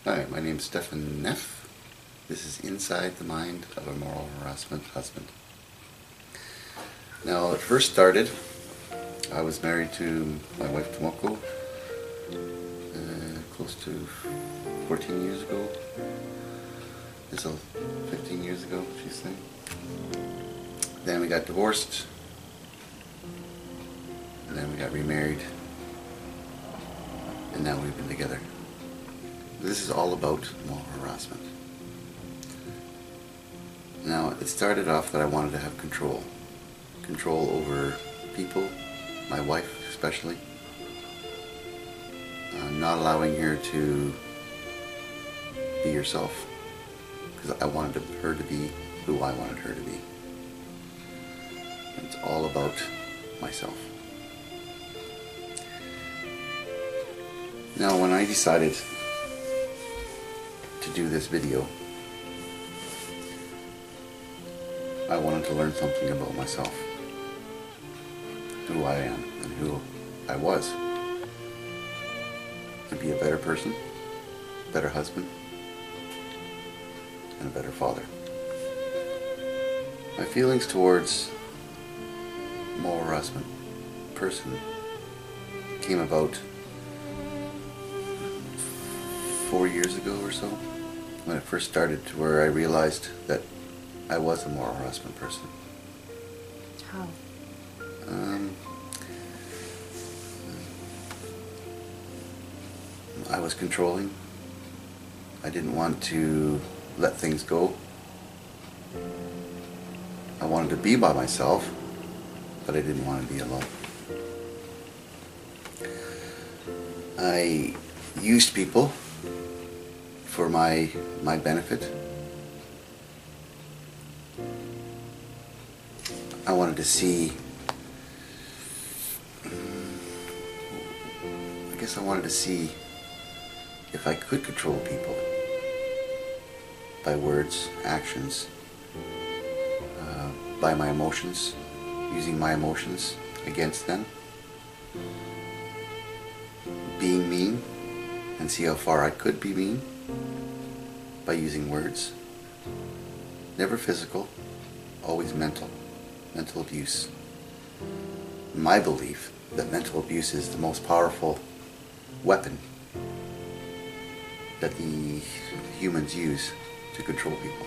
Hi, my name is Stefan Neff. This is Inside the Mind of a Moral Harassment Husband. Now, it first started, I was married to my wife Tomoko close to 14 years ago. It's 15 years ago, she's saying. Then we got divorced, and then we got remarried, and now we've been together. This is all about moral harassment. Now, it started off that I wanted to have control over people, my wife especially, not allowing her to be herself, because I wanted her to be who I wanted her to be. It's all about myself. Now, when I decided to do this video, I wanted to learn something about myself, who I am and who I was, to be a better person, a better husband, and a better father. My feelings towards moral harassment person came about 4 years ago or so, when it first started, to where I realized that I was a moral harassment person. How? I was controlling. I didn't want to let things go. I wanted to be by myself, but I didn't want to be alone. I used people for my benefit. I wanted to see, I wanted to see if I could control people by words, actions, by my emotions, using my emotions against them, being mean, and see how far I could be mean by using words. Never physical, always mental abuse. My belief that mental abuse is the most powerful weapon that the humans use to control people.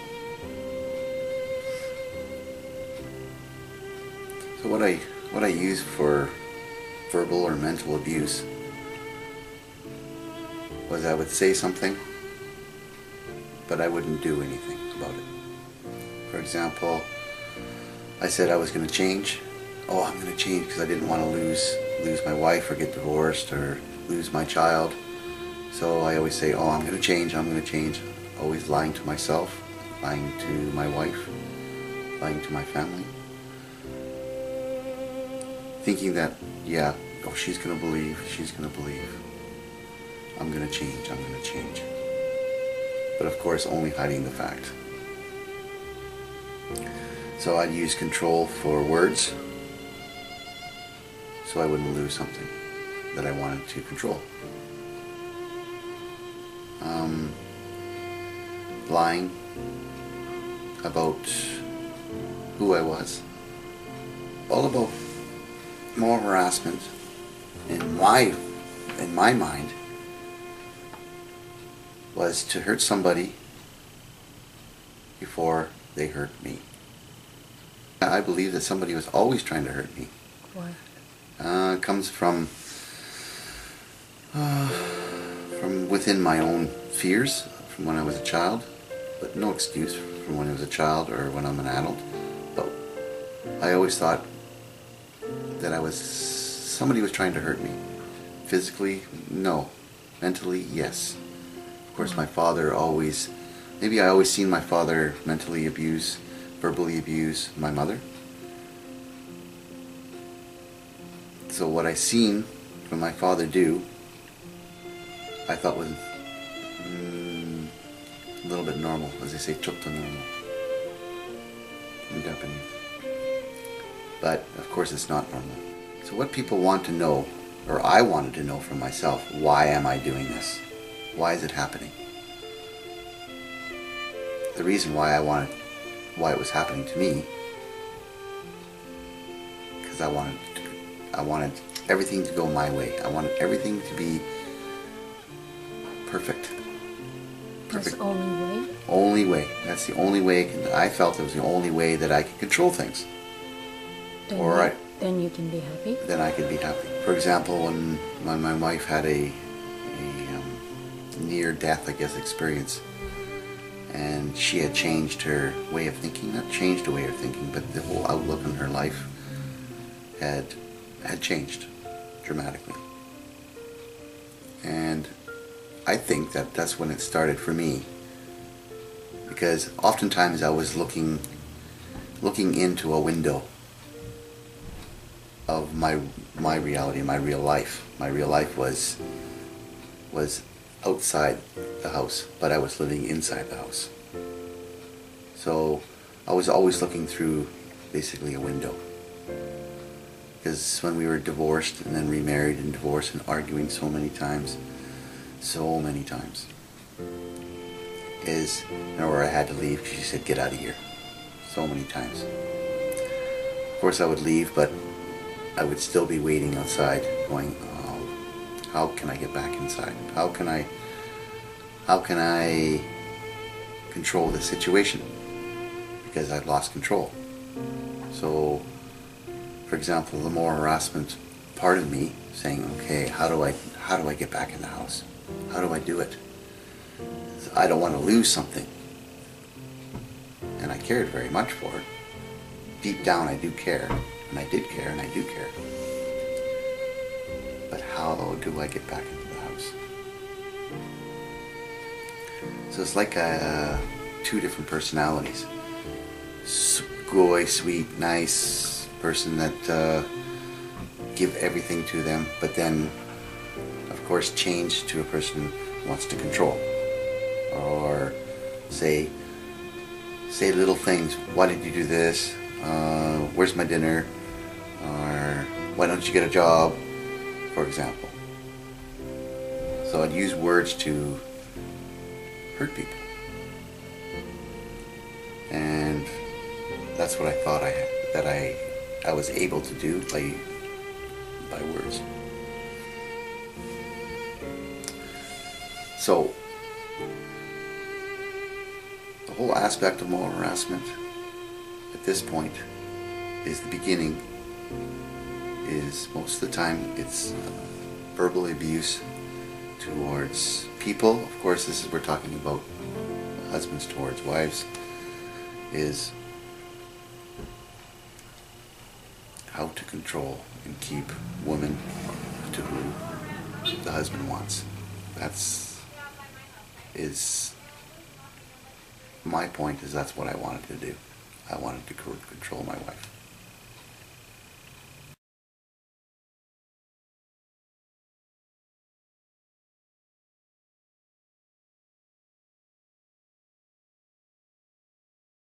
So what I use for verbal or mental abuse was I would say something, but I wouldn't do anything about it. For example, I said I was going to change. Oh, I'm going to change because I didn't want to lose my wife or get divorced or lose my child. So I always say, oh, I'm going to change, always lying to myself, lying to my wife, lying to my family. Thinking that, yeah, oh, she's going to believe. I'm going to change. But of course, only hiding the fact. So I'd use control for words, so I wouldn't lose something that I wanted to control. Lying about who I was. All about moral harassment in my mind was to hurt somebody before they hurt me. I believe that somebody was always trying to hurt me. Why? It comes from within my own fears from when I was a child, but no excuse from when I was a child or when I'm an adult. But I always thought that somebody was trying to hurt me. Physically, no. Mentally, yes. Of course, my father always, maybe I always seen my father mentally abuse, verbally abuse my mother. So what I seen from my father do, I thought was a little bit normal, as they say, chokta normal in Japanese. But of course it's not normal. So what people want to know, or I wanted to know from myself, why am I doing this? Why is it happening? the reason why it was happening to me, because I wanted everything to go my way. I wanted everything to be perfect. That's the only way? Only way. That's the only way. I felt it was the only way that I could control things. Then you can be happy? Then I could be happy. For example, when my wife had a near-death, I guess, experience, and she had changed her way of thinking. Not changed her way of thinking, but the whole outlook on her life had changed dramatically. And I think that that's when it started for me, because oftentimes I was looking into a window of my reality, my real life. My real life was outside the house, but I was living inside the house. So I was always looking through basically a window. Because when we were divorced and then remarried and divorced and arguing so many times, or I had to leave because she said, get out of here. So many times. Of course I would leave, but I would still be waiting outside going, oh, how can I get back inside? How can I control the situation? Because I'd lost control. So, for example, the moral harassment part of me saying, okay, how do I get back in the house? How do I do it? I don't want to lose something. And I cared very much for it. Deep down I do care. And I did care, and I do care. But how do I get back into the house? So it's like two different personalities. Sweet, nice person that give everything to them, but then, of course, change to a person who wants to control. Or say little things. Why did you do this? Where's my dinner? Or why don't you get a job? For example. So I'd use words to hurt people. And that's what I thought I was able to do by words. So the whole aspect of moral harassment at this point is the beginning. Is most of the time it's verbal abuse towards people. Of course, we're talking about husbands towards wives. Is how to control and keep women to who the husband wants. My point is that's what I wanted to do. I wanted to control my wife.